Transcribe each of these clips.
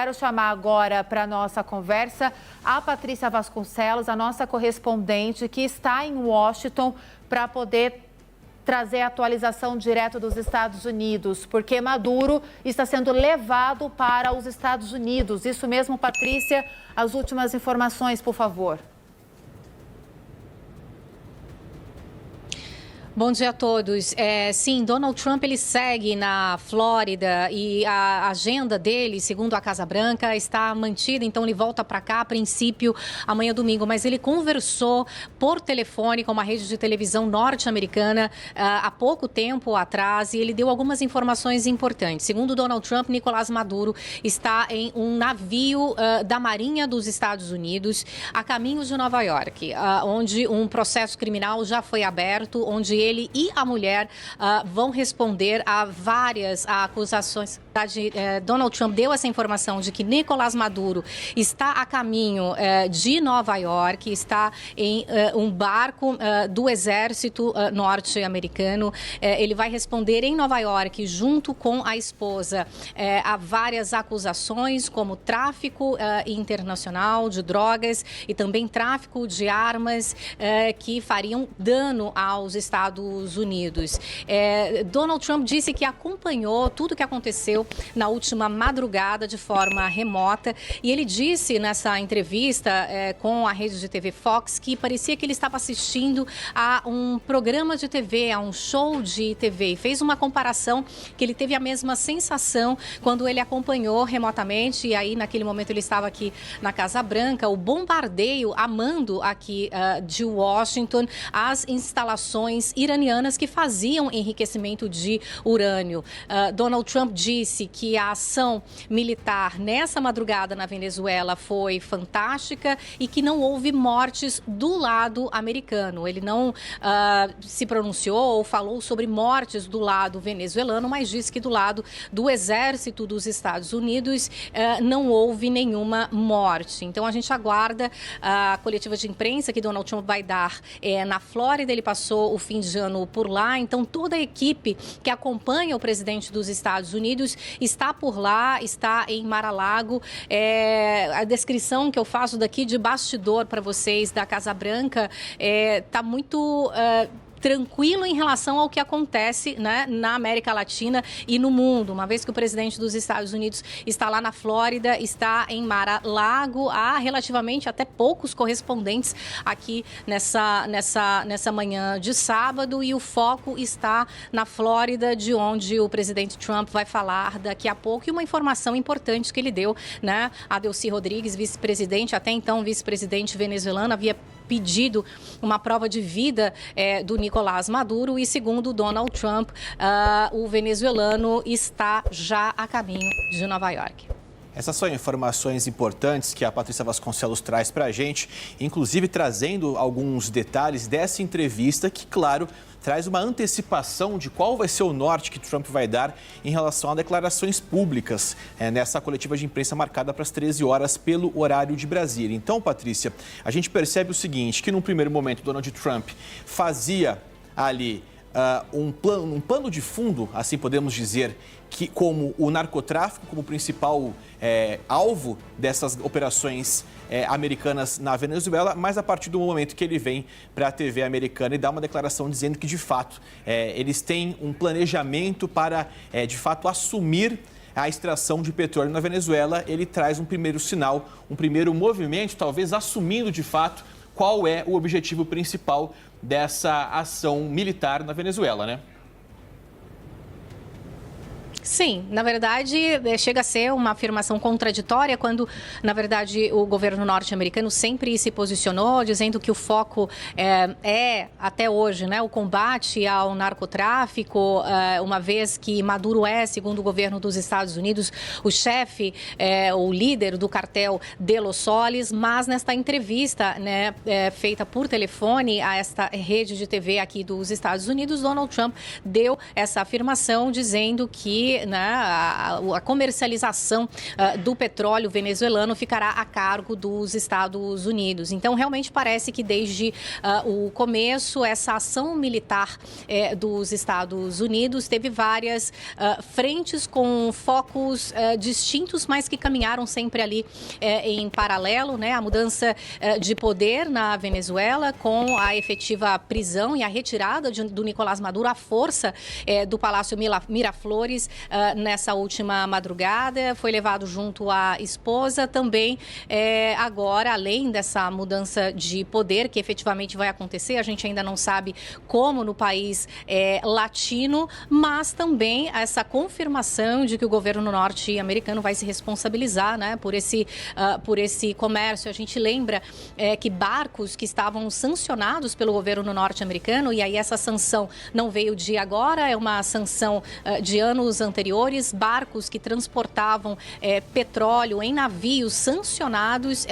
quero chamar agora para a nossa conversa a Patrícia Vasconcelos, a nossa correspondente, que está em Washington, para poder trazer a atualização direto dos Estados Unidos, porque Maduro está sendo levado para os Estados Unidos. Isso mesmo, Patrícia, as últimas informações, por favor. Bom dia a todos. Sim, Donald Trump ele segue na Flórida e a agenda dele, segundo a Casa Branca, está mantida. Então ele volta para cá a princípio amanhã domingo. Mas ele conversou por telefone com uma rede de televisão norte-americana há pouco tempo atrás e ele deu algumas informações importantes. Segundo Donald Trump, Nicolás Maduro está em um navio da Marinha dos Estados Unidos a caminho de Nova York, onde um processo criminal já foi aberto, onde ele e a mulher vão responder a várias acusações. Donald Trump deu essa informação de que Nicolás Maduro está a caminho de Nova York, está em um barco do exército norte-americano. Ele vai responder em Nova York junto com a esposa a várias acusações, como tráfico internacional de drogas e também tráfico de armas que fariam dano aos Estados Unidos. Donald Trump disse que acompanhou tudo o que aconteceu na última madrugada de forma remota e ele disse nessa entrevista com a rede de TV Fox que parecia que ele estava assistindo a um programa de TV, a um show de TV. E fez uma comparação que ele teve a mesma sensação quando ele acompanhou remotamente e aí naquele momento ele estava aqui na Casa Branca, o bombardeio a mando aqui de Washington, as instalações iranianas que faziam enriquecimento de urânio. Donald Trump disse que a ação militar nessa madrugada na Venezuela foi fantástica e que não houve mortes do lado americano. Ele não se pronunciou ou falou sobre mortes do lado venezuelano, mas disse que do lado do exército dos Estados Unidos não houve nenhuma morte. Então a gente aguarda a coletiva de imprensa que Donald Trump vai dar na Flórida. Ele passou o fim de ano por lá, então toda a equipe que acompanha o presidente dos Estados Unidos está por lá, está em Mar-a-Lago. A descrição que eu faço daqui de bastidor para vocês da Casa Branca está muito tranquilo em relação ao que acontece, né, na América Latina e no mundo, uma vez que o presidente dos Estados Unidos está lá na Flórida, está em Mar-a-Lago. Há relativamente até poucos correspondentes aqui nessa manhã de sábado e o foco está na Flórida, de onde o presidente Trump vai falar daqui a pouco. E uma informação importante que ele deu, né, a Delcy Rodrigues, vice-presidente, até então vice-presidente venezuelano, havia pedido uma prova de vida do Nicolás Maduro e, segundo Donald Trump, o venezuelano está já a caminho de Nova York. Essas são informações importantes que a Patrícia Vasconcelos traz para a gente, inclusive trazendo alguns detalhes dessa entrevista que, claro, traz uma antecipação de qual vai ser o norte que Trump vai dar em relação a declarações públicas nessa coletiva de imprensa marcada para as 13 horas pelo horário de Brasília. Então, Patrícia, a gente percebe o seguinte, que num primeiro momento Donald Trump fazia ali um plano de fundo, assim podemos dizer, que como o narcotráfico como principal alvo dessas operações americanas na Venezuela, mas a partir do momento que ele vem para a TV americana e dá uma declaração dizendo que, de fato, eles têm um planejamento para, de fato, assumir a extração de petróleo na Venezuela, ele traz um primeiro sinal, um primeiro movimento, talvez assumindo, de fato, qual é o objetivo principal dessa ação militar na Venezuela, né? Sim, na verdade, chega a ser uma afirmação contraditória quando, na verdade, o governo norte-americano sempre se posicionou dizendo que o foco até hoje, né, o combate ao narcotráfico, uma vez que Maduro segundo o governo dos Estados Unidos, o chefe, o líder do cartel de Los Soles, mas nesta entrevista, né, feita por telefone a esta rede de TV aqui dos Estados Unidos, Donald Trump deu essa afirmação dizendo que que, né, a comercialização do petróleo venezuelano ficará a cargo dos Estados Unidos. Então, realmente parece que desde o começo, essa ação militar dos Estados Unidos teve várias frentes com focos distintos, mas que caminharam sempre ali em paralelo, né? A mudança de poder na Venezuela com a efetiva prisão e a retirada do Nicolás Maduro à força do Palácio Miraflores nessa última madrugada. Foi levado junto à esposa. Também agora, além dessa mudança de poder que efetivamente vai acontecer, a gente ainda não sabe como no país latino, mas também essa confirmação de que o governo norte-americano vai se responsabilizar, né, por esse comércio. A gente lembra que barcos que estavam sancionados pelo governo norte-americano, e aí essa sanção não veio de agora, é uma sanção de anos anteriores, barcos que transportavam petróleo em navios sancionados,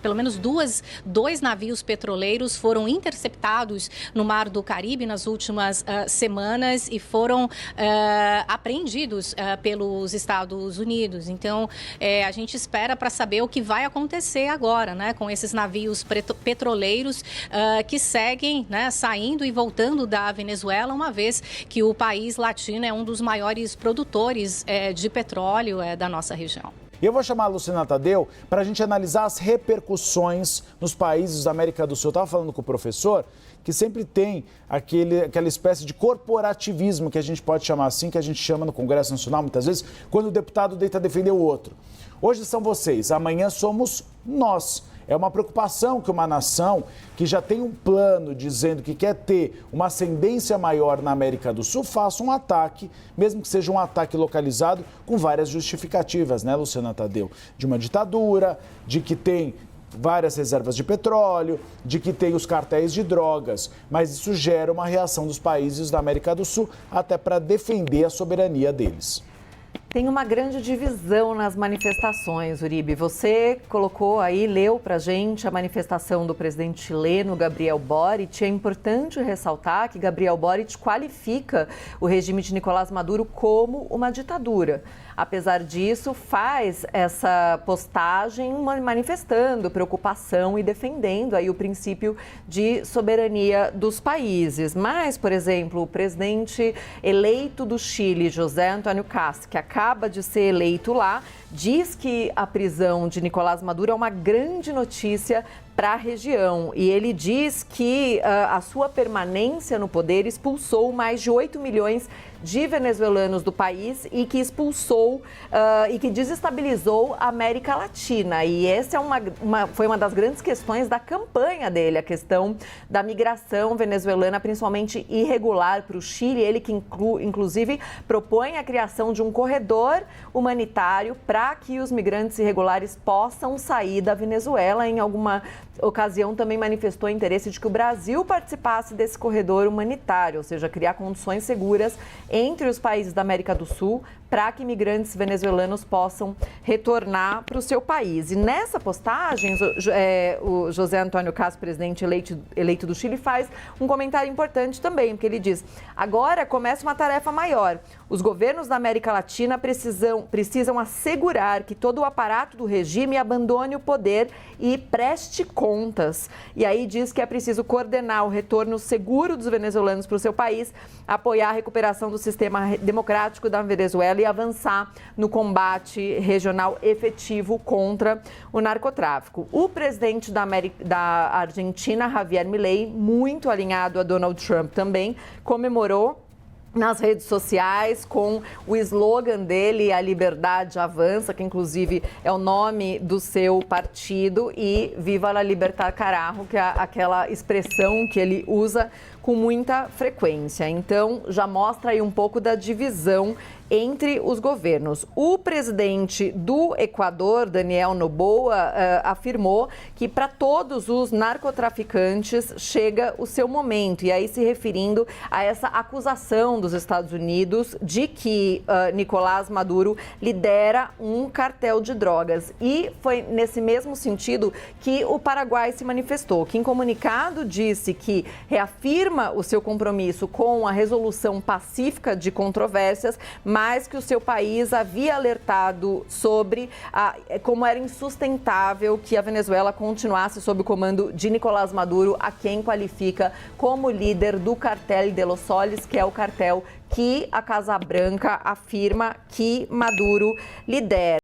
pelo menos dois navios petroleiros foram interceptados no Mar do Caribe nas últimas semanas e foram apreendidos pelos Estados Unidos. Então, a gente espera para saber o que vai acontecer agora, né, com esses navios petroleiros que seguem, né, saindo e voltando da Venezuela, uma vez que o país latino é um dos maiores produtores de petróleo da nossa região. Eu vou chamar a Luciana Tadeu para a gente analisar as repercussões nos países da América do Sul. Eu estava falando com o professor que sempre tem aquela espécie de corporativismo, que a gente pode chamar assim, que a gente chama no Congresso Nacional muitas vezes, quando o deputado deita defender o outro. Hoje são vocês, amanhã somos nós. É uma preocupação que uma nação que já tem um plano dizendo que quer ter uma ascendência maior na América do Sul faça um ataque, mesmo que seja um ataque localizado, com várias justificativas, né, Luciana Tadeu? De uma ditadura, de que tem várias reservas de petróleo, de que tem os cartéis de drogas, mas isso gera uma reação dos países da América do Sul até para defender a soberania deles. Tem uma grande divisão nas manifestações, Uribe. Você colocou aí, leu pra gente a manifestação do presidente chileno, Gabriel Boric. É importante ressaltar que Gabriel Boric qualifica o regime de Nicolás Maduro como uma ditadura. Apesar disso, faz essa postagem manifestando preocupação e defendendo aí o princípio de soberania dos países. Mas, por exemplo, o presidente eleito do Chile, José Antônio Kast, que acaba de ser eleito lá, diz que a prisão de Nicolás Maduro é uma grande notícia para a região. E ele diz que a sua permanência no poder expulsou mais de 8 milhões de venezuelanos do país e que expulsou e que desestabilizou a América Latina. E essa foi uma das grandes questões da campanha dele, a questão da migração venezuelana, principalmente irregular, para o Chile. Ele que inclusive propõe a criação de um corredor humanitário para que os migrantes irregulares possam sair da Venezuela. Em alguma ocasião também manifestou interesse de que o Brasil participasse desse corredor humanitário, ou seja, criar condições seguras entre os países da América do Sul para que imigrantes venezuelanos possam retornar para o seu país. E nessa postagem, o José Antônio Kast, presidente eleito do Chile, faz um comentário importante também, porque ele diz: agora começa uma tarefa maior. Os governos da América Latina precisam assegurar que todo o aparato do regime abandone o poder e preste contas. E aí diz que é preciso coordenar o retorno seguro dos venezuelanos para o seu país, apoiar a recuperação do sistema democrático da Venezuela e avançar no combate regional efetivo contra o narcotráfico. O presidente da Argentina, Javier Milei, muito alinhado a Donald Trump também, comemorou nas redes sociais com o slogan dele, a liberdade avança, que inclusive é o nome do seu partido, e Viva la Libertad Carajo, que é aquela expressão que ele usa com muita frequência. Então, já mostra aí um pouco da divisão entre os governos. O presidente do Equador, Daniel Noboa, afirmou que para todos os narcotraficantes chega o seu momento, e aí se referindo a essa acusação dos Estados Unidos de que Nicolás Maduro lidera um cartel de drogas. E foi nesse mesmo sentido que o Paraguai se manifestou, que em comunicado disse que reafirma o seu compromisso com a resolução pacífica de controvérsias, mas mas que o seu país havia alertado sobre como era insustentável que a Venezuela continuasse sob o comando de Nicolás Maduro, a quem qualifica como líder do Cartel de los Soles, que é o cartel que a Casa Branca afirma que Maduro lidera.